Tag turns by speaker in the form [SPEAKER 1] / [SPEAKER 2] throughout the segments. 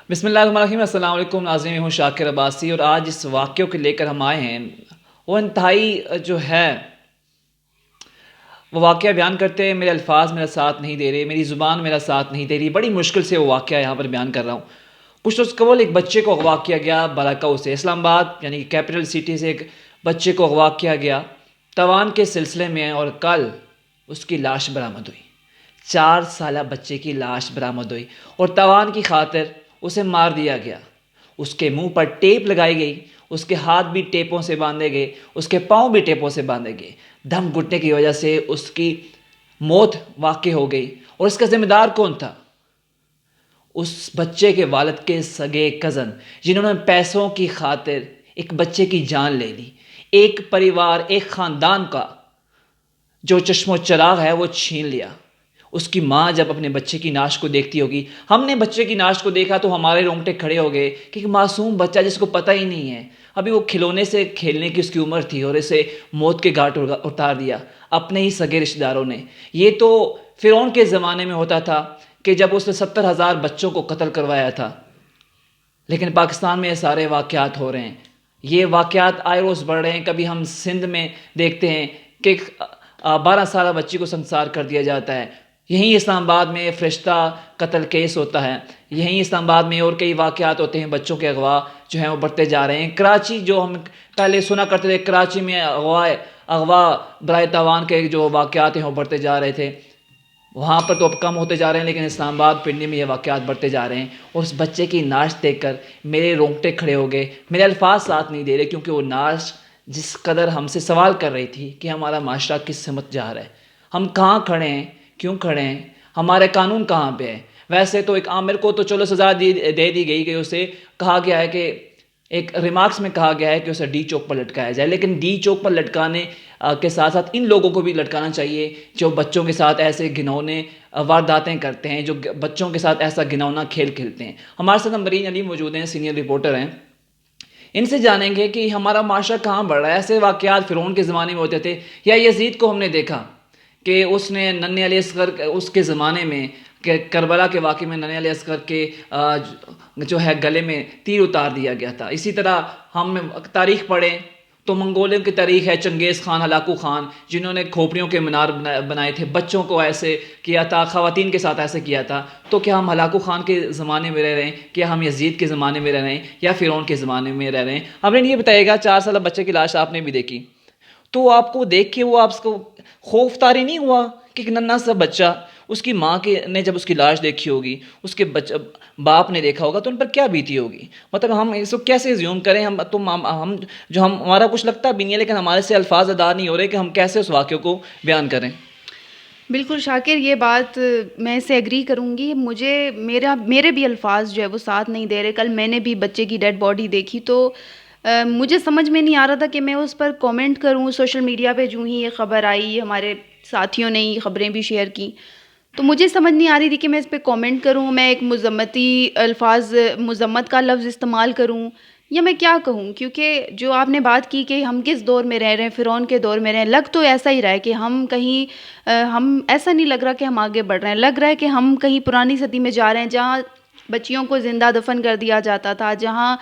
[SPEAKER 1] بسم اللہ الرحمن الرحیم۔ السلام علیکم ناظرین، میں ہوں شاکر عباسی اور آج اس واقعے کو لے کر ہم آئے ہیں۔ وہ انتہائی جو ہے وہ واقعہ بیان کرتے ہیں، میرے الفاظ میرا ساتھ نہیں دے رہے، میری زبان میرا ساتھ نہیں دے رہی، بڑی مشکل سے وہ واقعہ یہاں پر بیان کر رہا ہوں۔ کچھ روز قبل ایک بچے کو اغوا کیا گیا بالاکاؤ سے، اسلام آباد یعنی کہ کیپٹل سٹی سے ایک بچے کو اغوا کیا گیا توان کے سلسلے میں، اور کل اس کی لاش برآمد ہوئی۔ 4 سالہ بچے کی لاش برآمد ہوئی اور توان کی خاطر اسے مار دیا گیا۔ اس کے منہ پر ٹیپ لگائی گئی، اس کے ہاتھ بھی ٹیپوں سے باندھے گئے، اس کے پاؤں بھی ٹیپوں سے باندھے گئے۔ دم گھٹنے کی وجہ سے اس کی موت واقع ہو گئی۔ اور اس کا ذمہ دار کون تھا؟ اس بچے کے والد کے سگے کزن، جنہوں نے پیسوں کی خاطر ایک بچے کی جان لے لی۔ ایک پریوار، ایک خاندان کا جو چشم و چراغ ہے وہ چھین لیا۔ اس کی ماں جب اپنے بچے کی نعش کو دیکھتی ہوگی، ہم نے بچے کی نعش کو دیکھا تو ہمارے رونگٹے کھڑے ہو گئے کہ ایک معصوم بچہ جس کو پتہ ہی نہیں ہے، ابھی وہ کھلونے سے کھیلنے کی اس کی عمر تھی، اور اسے موت کے گھاٹ اتار دیا اپنے ہی سگے رشتہ داروں نے۔ یہ تو فرعون کے زمانے میں ہوتا تھا کہ جب اس نے 70,000 بچوں کو قتل کروایا تھا، لیکن پاکستان میں یہ سارے واقعات ہو رہے ہیں۔ یہ واقعات آئے روز بڑھ رہے ہیں۔ کبھی ہم سندھ میں دیکھتے ہیں کہ 12 سالہ بچی کو سنسار کر دیا جاتا ہے، یہیں اسلام آباد میں فرشتہ قتل کیس ہوتا ہے، یہیں اسلام آباد میں اور کئی واقعات ہوتے ہیں، بچوں کے اغوا جو ہیں وہ بڑھتے جا رہے ہیں۔ کراچی جو ہم پہلے سنا کرتے تھے، کراچی میں اغوا برائے تاوان کے جو واقعات ہیں وہ بڑھتے جا رہے تھے، وہاں پر تو اب کم ہوتے جا رہے ہیں، لیکن اسلام آباد پنڈی میں یہ واقعات بڑھتے جا رہے ہیں۔ اور اس بچے کی نعش دیکھ کر میرے رونگٹے کھڑے ہو گئے، میرے الفاظ ساتھ نہیں دے رہے، کیونکہ وہ نعش جس قدر ہم سے سوال کر رہی تھی کہ ہمارا معاشرہ کس سمت جا رہا ہے، ہم کہاں کھڑے ہیں، کیوں کھڑے ہیں، ہمارے قانون کہاں پہ ہے۔ ویسے تو ایک عامر کو تو چلو سزا دے دی گئی کہ اسے کہا گیا ہے کہ ایک ریمارکس میں کہا گیا ہے کہ اسے ڈی چوک پر لٹکایا جائے، لیکن ڈی چوک پر لٹکانے کے ساتھ ساتھ ان لوگوں کو بھی لٹکانا چاہیے جو بچوں کے ساتھ ایسے گھنونے وارداتیں کرتے ہیں، جو بچوں کے ساتھ ایسا گھنونا کھیل کھیلتے ہیں۔ ہمارے ساتھ امرین علی موجود ہیں، سینئر رپورٹر ہیں، ان سے جانیں گے کہ ہمارا معاشرہ کہاں بڑھ رہا ہے۔ ایسے واقعات فرعون کے زمانے میں ہوتے تھے، یا یزید کو ہم نے دیکھا کہ اس نے ننھے علی اصغر اس کے زمانے میں کہ کربلا کے واقعے میں ننھے علی اصغر کے جو ہے گلے میں تیر اتار دیا گیا تھا۔ اسی طرح ہم تاریخ پڑھیں تو منگولوں کی تاریخ ہے، چنگیز خان، ہلاکو خان، جنہوں نے کھوپڑیوں کے مینار بنائے تھے، بچوں کو ایسے کیا تھا، خواتین کے ساتھ ایسے کیا تھا۔ تو کیا ہم ہلاکو خان کے زمانے میں رہ رہے ہیں، کیا ہم یزید کے زمانے میں رہ رہے ہیں، یا فرعون کے زمانے میں رہ رہے ہیں؟ ہم نے یہ بتائے گا، 4 سالہ بچے کی لاش آپ نے بھی دیکھی، تو آپ کو دیکھ کے وہ آپ کو خوف طاری نہیں ہوا کہ ایک ننھا سا بچہ، اس کی ماں نے جب اس کی لاش دیکھی ہوگی، اس کے باپ نے دیکھا ہوگا، تو ان پر کیا بیتی ہوگی؟ مطلب ہم اس کو کیسے زیوم کریں؟ ہمارا کچھ لگتا بھی نہیں ہے، لیکن ہمارے سے الفاظ ادا نہیں ہو رہے کہ ہم کیسے اس واقعے کو بیان کریں۔
[SPEAKER 2] بالکل شاکر، یہ بات میں سے ایگری کروں گی۔ میرے بھی الفاظ جو ہے وہ ساتھ نہیں دے رہے۔ کل میں نے بھی بچے کی ڈیڈ باڈی دیکھی تو مجھے سمجھ میں نہیں آ رہا تھا کہ میں اس پر کومنٹ کروں۔ سوشل میڈیا پہ جو ہی یہ خبر آئی، ہمارے ساتھیوں نے یہ خبریں بھی شیئر کی، تو مجھے سمجھ نہیں آ رہی تھی کہ میں اس پہ کومنٹ کروں، میں ایک مذمت کا لفظ استعمال کروں، یا میں کیا کہوں، کیونکہ جو آپ نے بات کی کہ ہم کس دور میں رہ رہے ہیں، فرعون کے دور میں رہے ہیں، لگ تو ایسا ہی رہا ہے کہ ہم ایسا نہیں لگ رہا کہ ہم آگے بڑھ رہے ہیں، لگ رہا ہے کہ ہم کہیں پرانی صدی میں جا رہے ہیں، جہاں بچیوں کو زندہ دفن کر دیا جاتا تھا، جہاں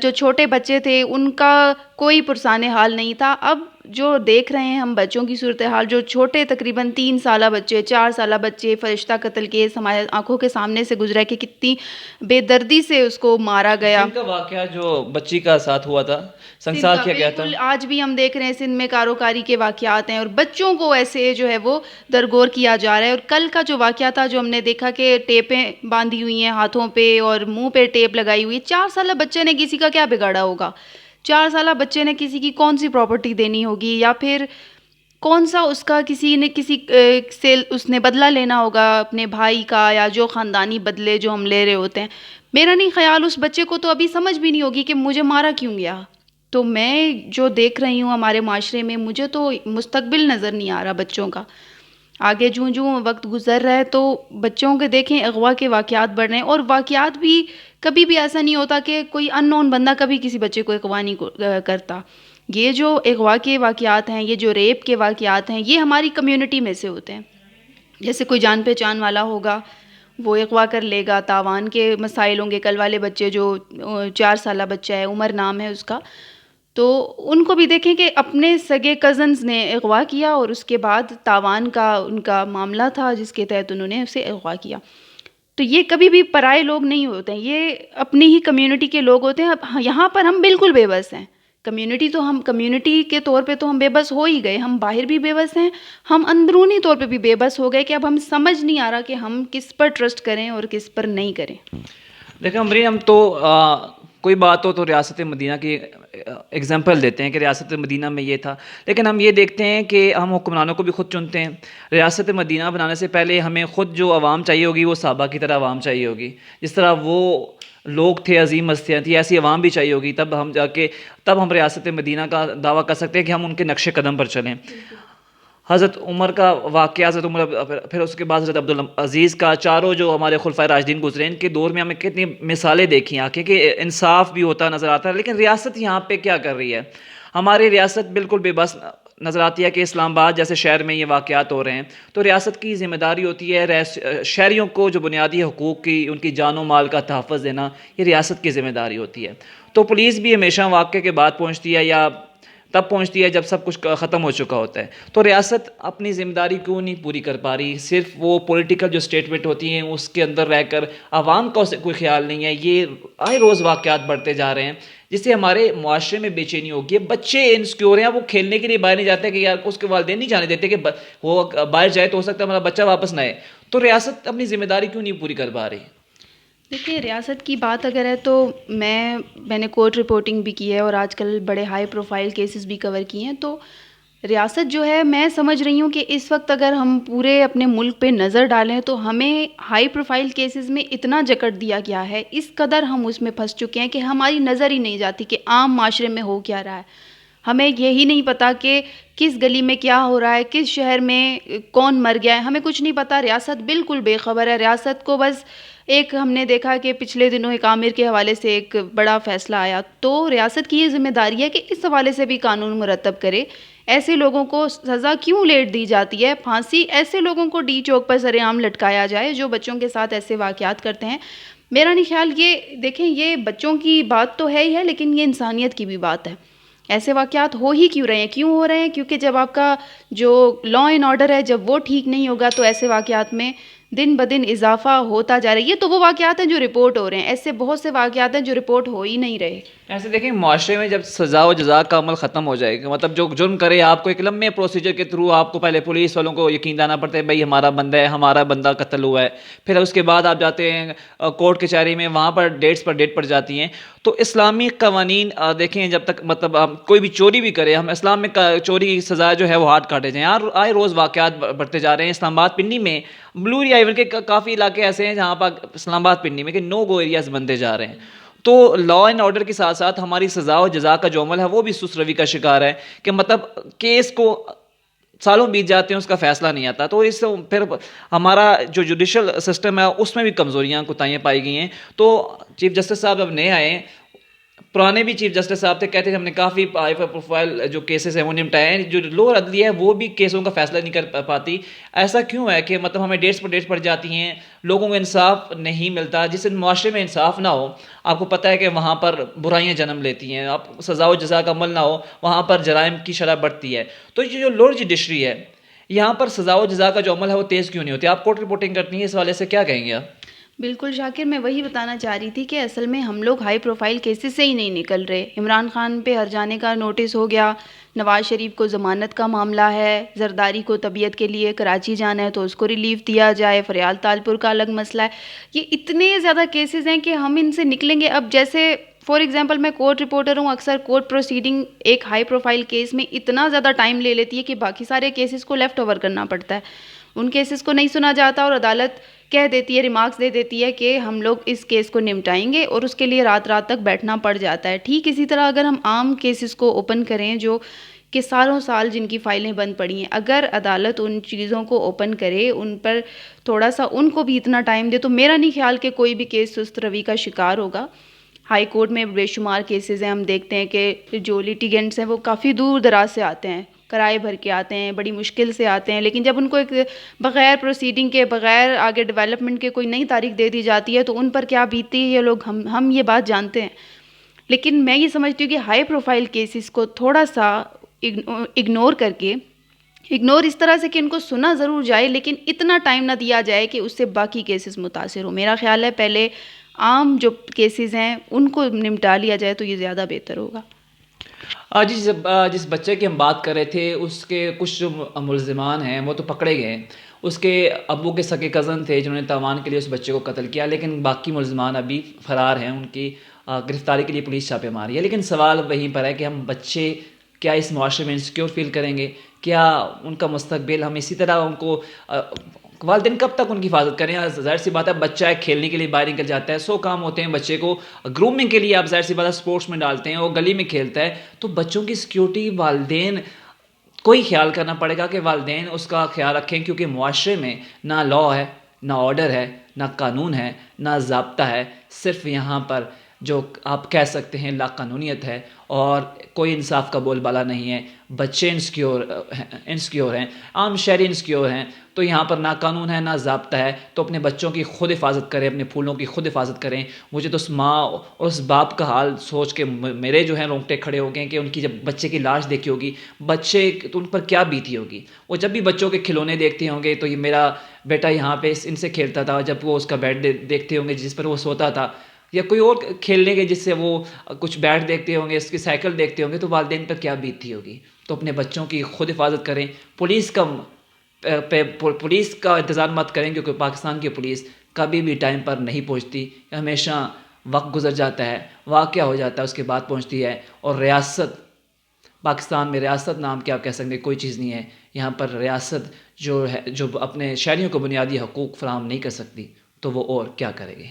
[SPEAKER 2] جو چھوٹے بچے تھے ان کا کوئی پرسان حال نہیں تھا۔ اب جو دیکھ رہے ہیں ہم بچوں کی صورتحال، جو چھوٹے تقریباً 3 سالہ بچے، 4 سالہ بچے، فرشتہ قتل کیس ہمارے آنکھوں کے سامنے سے گزرا ہے کہ کتنی بے دردی سے اس کو مارا گیا۔
[SPEAKER 1] سندھ کا واقعہ جو بچی کا ساتھ ہوا تھا، سنسار کیا گیا تھا،
[SPEAKER 2] بالکل آج بھی ہم دیکھ رہے ہیں سندھ میں کاروکاری کے واقعات ہیں، اور بچوں کو ایسے جو ہے وہ درگور کیا جا رہا ہے۔ اور کل کا جو واقعہ تھا، جو ہم نے دیکھا کہ ٹیپیں باندھی ہوئی ہیں ہاتھوں پہ اور منہ پہ ٹیپ لگائی ہوئی ہے، 4 سالہ بچے نے کسی کا کیا بگاڑا ہوگا؟ 4 سالہ بچے نے کسی کی کون سی پراپرٹی دینی ہوگی، یا پھر کون سا اس کا کسی سے اس نے بدلہ لینا ہوگا اپنے بھائی کا، یا جو خاندانی بدلے جو ہم لے رہے ہوتے ہیں۔ میرا نہیں خیال اس بچے کو تو ابھی سمجھ بھی نہیں ہوگی کہ مجھے مارا کیوں گیا۔ تو میں جو دیکھ رہی ہوں ہمارے معاشرے میں، مجھے تو مستقبل نظر نہیں آ رہا بچوں کا۔ آگے جوں وقت گزر رہا ہے تو بچوں کے دیکھیں اغوا کے واقعات بڑھ رہے ہیں، اور واقعات بھی کبھی بھی ایسا نہیں ہوتا کہ کوئی ان نون بندہ کبھی کسی بچے کو اغوا نہیں کرتا۔ یہ جو اغوا کے واقعات ہیں، یہ جو ریپ کے واقعات ہیں، یہ ہماری کمیونٹی میں سے ہوتے ہیں۔ جیسے کوئی جان پہچان والا ہوگا، وہ اغوا کر لے گا، تاوان کے مسائل ہوں گے، کل والے بچے جو 4 سالہ بچہ ہے، عمر نام ہے اس کا، تو ان کو بھی دیکھیں کہ اپنے سگے کزنز نے اغوا کیا اور اس کے بعد تاوان کا ان کا معاملہ تھا جس کے تحت انہوں نے اسے اغوا کیا. تو یہ کبھی بھی پرائے لوگ نہیں ہوتے ہیں، یہ اپنی ہی کمیونٹی کے لوگ ہوتے ہیں. اب یہاں پر ہم بالکل بے بس ہیں. ہم کمیونٹی کے طور پہ تو ہم بے بس ہو ہی گئے، ہم باہر بھی بے بس ہیں، ہم اندرونی طور پہ بھی بے بس ہو گئے کہ اب ہم سمجھ نہیں آ رہا کہ ہم کس پر ٹرسٹ کریں اور کس پر نہیں کریں.
[SPEAKER 1] دیکھیں عمرین، ہم تو کوئی بات ہو تو ریاست مدینہ کی اگزامپل دیتے ہیں کہ ریاست مدینہ میں یہ تھا، لیکن ہم یہ دیکھتے ہیں کہ ہم حکمرانوں کو بھی خود چنتے ہیں. ریاست مدینہ بنانے سے پہلے ہمیں خود جو عوام چاہیے ہوگی وہ صحابہ کی طرح عوام چاہیے ہوگی. جس طرح وہ لوگ تھے، عظیم ہستیاں تھیں، ایسی عوام بھی چاہیے ہوگی. تب ہم ریاست مدینہ کا دعویٰ کر سکتے ہیں کہ ہم ان کے نقش قدم پر چلیں. حضرت عمر کا واقعہ، حضرت عمر، پھر اس کے بعد حضرت عبدالعزیز کا، چاروں جو ہمارے خلفائے راشدین گزرے، ان کے دور میں ہمیں کتنی مثالیں دیکھی آنکھیں کہ انصاف بھی ہوتا نظر آتا ہے. لیکن ریاست یہاں پہ کیا کر رہی ہے؟ ہماری ریاست بالکل بے بس نظر آتی ہے کہ اسلام آباد جیسے شہر میں یہ واقعات ہو رہے ہیں. تو ریاست کی ذمہ داری ہوتی ہے شہریوں کو جو بنیادی حقوق کی، ان کی جان و مال کا تحفظ دینا، یہ ریاست کی ذمہ داری ہوتی ہے. تو پولیس بھی ہمیشہ واقعے کے بعد پہنچتی ہے یا تب پہنچتی ہے جب سب کچھ ختم ہو چکا ہوتا ہے. تو ریاست اپنی ذمہ داری کیوں نہیں پوری کر پا رہی؟ صرف وہ پولیٹیکل جو اسٹیٹمنٹ ہوتی ہیں اس کے اندر رہ کر عوام کا اسے کوئی خیال نہیں ہے. یہ آئے روز واقعات بڑھتے جا رہے ہیں جس سے ہمارے معاشرے میں بے چینی ہوگی. بچے انسیکیور ہیں، وہ کھیلنے کے لیے باہر نہیں جاتے کہ یار اس کے والدین نہیں جانے دیتے کہ وہ باہر جائے تو ہو سکتا ہے ہمارا بچہ واپس نہ آئے. تو ریاست اپنی ذمہ داری کیوں نہیں پوری کر پا رہی؟
[SPEAKER 2] دیکھیے، ریاست کی بات اگر ہے تو میں نے کورٹ رپورٹنگ بھی کی ہے اور آج کل بڑے ہائی پروفائل کیسز بھی کور کیے ہیں. تو ریاست جو ہے، میں سمجھ رہی ہوں کہ اس وقت اگر ہم پورے اپنے ملک پہ نظر ڈالیں تو ہمیں ہائی پروفائل کیسز میں اتنا جکڑ دیا گیا ہے، اس قدر ہم اس میں پھنس چکے ہیں کہ ہماری نظر ہی نہیں جاتی کہ عام معاشرے میں ہو کیا رہا ہے. ہمیں یہی نہیں پتہ کہ کس گلی میں کیا ہو رہا ہے، کس شہر میں کون مر گیا ہے، ہمیں کچھ نہیں پتہ. ریاست بالکل بے خبر ہے. ریاست کو بس ایک ہم نے دیکھا کہ پچھلے دنوں ایک عامر کے حوالے سے ایک بڑا فیصلہ آیا، تو ریاست کی یہ ذمہ داری ہے کہ اس حوالے سے بھی قانون مرتب کرے. ایسے لوگوں کو سزا کیوں لیٹ دی جاتی ہے؟ پھانسی ایسے لوگوں کو ڈی چوک پر سر عام لٹکایا جائے جو بچوں کے ساتھ ایسے واقعات کرتے ہیں. میرا نہیں خیال، یہ دیکھیں، یہ بچوں کی بات تو ہے ہی ہے لیکن یہ انسانیت کی بھی بات ہے. ایسے واقعات ہو ہی کیوں رہے ہیں؟ کیونکہ جب آپ کا جو لا اینڈ آرڈر ہے جب وہ ٹھیک نہیں ہوگا تو ایسے واقعات میں دن بدن اضافہ ہوتا جا رہا ہے. یہ تو وہ واقعات ہیں جو رپورٹ ہو رہے ہیں، ایسے بہت سے واقعات ہیں جو رپورٹ ہو ہی نہیں رہے.
[SPEAKER 1] ایسے دیکھیں، معاشرے میں جب سزا و جزا کا عمل ختم ہو جائے گا، مطلب جو جرم کرے آپ کو ایک لمبے پروسیجر کے تھرو آپ کو پہلے پولیس والوں کو یقین دلانا پڑتا ہے بھائی ہمارا بندہ ہے، ہمارا بندہ قتل ہوا ہے. پھر اس کے بعد آپ جاتے ہیں کورٹ کچہری میں، وہاں پر ڈیٹس پر ڈیٹ پڑ جاتی ہیں. تو اسلامی قوانین دیکھیں، جب تک مطلب کوئی بھی چوری بھی کرے، ہم اسلام میں چوری کی سزا جو ہے وہ ہاتھ کاٹے جائیں. آئے روز واقعات بڑھتے جا رہے ہیں. اسلام آباد پنڈی میں بلو ایریا ایون کے کافی علاقے ایسے ہیں جہاں پر اسلام آباد پنڈی میں کہ نو گو ایریاز بنتے جا رہے ہیں. تو لا اینڈ آرڈر کے ساتھ ساتھ ہماری سزا و جزا کا جو عمل ہے وہ بھی سست روی کا شکار ہے کہ مطلب کیس کو سالوں بیت جاتے ہیں، اس کا فیصلہ نہیں آتا. تو اس سے پھر ہمارا جو جوڈیشل سسٹم ہے اس میں بھی کمزوریاں کوتاہیاں پائی گئی ہیں. تو چیف جسٹس صاحب اب نئے آئے ہیں، پرانے بھی چیف جسٹس صاحب تھے، کہتے ہیں ہم نے کافی ہائی پروفائل جو کیسز ہیں وہ نمٹائے ہیں. جو لوور عدلیہ ہے وہ بھی کیسوں کا فیصلہ نہیں کر پاتی. ایسا کیوں ہے کہ مطلب ہمیں ڈیٹس پر ڈیٹس پڑ جاتی ہیں، لوگوں کو انصاف نہیں ملتا؟ جس معاشرے میں انصاف نہ ہو، آپ کو پتہ ہے کہ وہاں پر برائیاں جنم لیتی ہیں. آپ سزا و جزا کا عمل نہ ہو، وہاں پر جرائم کی شرح بڑھتی ہے. تو یہ جو لوور جوڈیشری ہے، یہاں پر سزا و جزا کا جو عمل ہے وہ تیز کیوں نہیں ہوتی؟ آپ کورٹ رپورٹنگ کرتی ہیں، اس حوالے سے کیا کہیں گے آپ؟
[SPEAKER 2] بالکل شاکر، میں وہی بتانا چاہ رہی تھی کہ اصل میں ہم لوگ ہائی پروفائل کیسز سے ہی نہیں نکل رہے. عمران خان پہ ہر جانے کا نوٹس ہو گیا، نواز شریف کو ضمانت کا معاملہ ہے، زرداری کو طبیعت کے لیے کراچی جانا ہے تو اس کو ریلیف دیا جائے، فریال تالپور کا الگ مسئلہ ہے. یہ اتنے زیادہ کیسز ہیں کہ ہم ان سے نکلیں گے. اب جیسے فار ایگزامپل میں کورٹ رپورٹر ہوں، اکثر کورٹ پروسیڈنگ ایک ہائی پروفائل کیس میں اتنا زیادہ ٹائم لے لیتی ہے کہ باقی سارے کیسز کو لیفٹ اوور کرنا پڑتا ہے. ان کیسز کو نہیں سنا جاتا اور عدالت کہہ دیتی ہے، ریمارکس دے دیتی ہے کہ ہم لوگ اس کیس کو نمٹائیں گے، اور اس کے لیے رات رات تک بیٹھنا پڑ جاتا ہے. ٹھیک اسی طرح اگر ہم عام کیسز کو اوپن کریں جو کہ سالوں سال جن کی فائلیں بند پڑی ہیں، اگر عدالت ان چیزوں کو اوپن کرے، ان پر تھوڑا سا ان کو بھی اتنا ٹائم دے، تو میرا نہیں خیال کہ کوئی بھی کیس سست روی کا شکار ہوگا. ہائی کورٹ میں بے شمار کیسز ہیں، ہم دیکھتے ہیں کہ جو لیٹیگنٹس ہیں وہ کافی دور دراز سے آتے ہیں کرائے بھر کے آتے ہیں, بڑی مشکل سے آتے ہیں, لیکن جب ان کو ایک بغیر پروسیڈنگ کے, بغیر آگے ڈیولپمنٹ کے کوئی نئی تاریخ دے دی جاتی ہے تو ان پر کیا بیتتی ہے یہ لوگ, ہم یہ بات جانتے ہیں. لیکن میں یہ سمجھتی ہوں کہ ہائی پروفائل کیسز کو تھوڑا سا اگنور کر کے, اگنور اس طرح سے کہ ان کو سنا ضرور جائے لیکن اتنا ٹائم نہ دیا جائے کہ اس سے باقی کیسز متاثر ہوں. میرا خیال ہے پہلے عام جو کیسز ہیں ان کو نمٹا لیا جائے تو یہ زیادہ بہتر ہوگا.
[SPEAKER 1] جس بچے کی ہم بات کر رہے تھے اس کے کچھ جو ملزمان ہیں وہ تو پکڑے گئے. اس کے ابو کے سگے کزن تھے جنہوں نے تاوان کے لیے اس بچے کو قتل کیا, لیکن باقی ملزمان ابھی فرار ہیں. ان کی گرفتاری کے لیے پولیس چھاپے ماری ہے. لیکن سوال وہیں پر ہے کہ ہم بچے کیا اس معاشرے میں انسیکیور فیل کریں گے؟ کیا ان کا مستقبل ہم اسی طرح ان کو والدین کب تک ان کی حفاظت کریں؟ ظاہر سی بات ہے بچہ ہے, کھیلنے کے لیے باہر نکل جاتا ہے, 100 کام ہوتے ہیں بچے کو. گرومنگ کے لیے آپ ظاہر سی بات ہے اسپورٹس میں ڈالتے ہیں, وہ گلی میں کھیلتا ہے, تو بچوں کی سیکیورٹی والدین کوئی خیال کرنا پڑے گا کہ والدین اس کا خیال رکھیں, کیونکہ معاشرے میں نہ لاء ہے, نہ آرڈر ہے, نہ قانون ہے, نہ ضابطہ ہے. صرف یہاں پر جو آپ کہہ سکتے ہیں لا قانونیت ہے اور کوئی انصاف کا بول بالا نہیں ہے. بچے انسیکیور ہیں, عام شہری انسیکیور ہیں, تو یہاں پر نہ قانون ہے نہ ضابطہ ہے. تو اپنے بچوں کی خود حفاظت کریں, اپنے پھولوں کی خود حفاظت کریں. مجھے تو اس ماں اور اس باپ کا حال سوچ کے میرے جو ہیں رونگٹے کھڑے ہو گئے کہ ان کی جب بچے کی لاش دیکھی ہوگی, بچے تو ان پر کیا بیتی ہوگی. وہ جب بھی بچوں کے کھلونے دیکھتے ہوں گے تو یہ میرا بیٹا یہاں پہ ان سے کھیلتا تھا, جب وہ اس کا بیٹ دیکھتے ہوں گے جس پر وہ سوتا تھا, یا کوئی اور کھیلنے کے جس سے وہ کچھ بیٹ دیکھتے ہوں گے, اس کی سائیکل دیکھتے ہوں گے, تو والدین پر کیا بیتتی ہوگی. تو اپنے بچوں کی خود حفاظت کریں. پولیس کا انتظار مت کریں, کیونکہ پاکستان کی پولیس کبھی بھی ٹائم پر نہیں پہنچتی, ہمیشہ وقت گزر جاتا ہے, واقعہ ہو جاتا ہے, اس کے بعد پہنچتی ہے. اور ریاست, پاکستان میں ریاست نام کیا آپ کہہ سکتے ہیں, کوئی چیز نہیں ہے. یہاں پر ریاست جو ہے جو اپنے شہریوں کو بنیادی حقوق فراہم نہیں کر سکتی, تو وہ اور کیا کرے گی.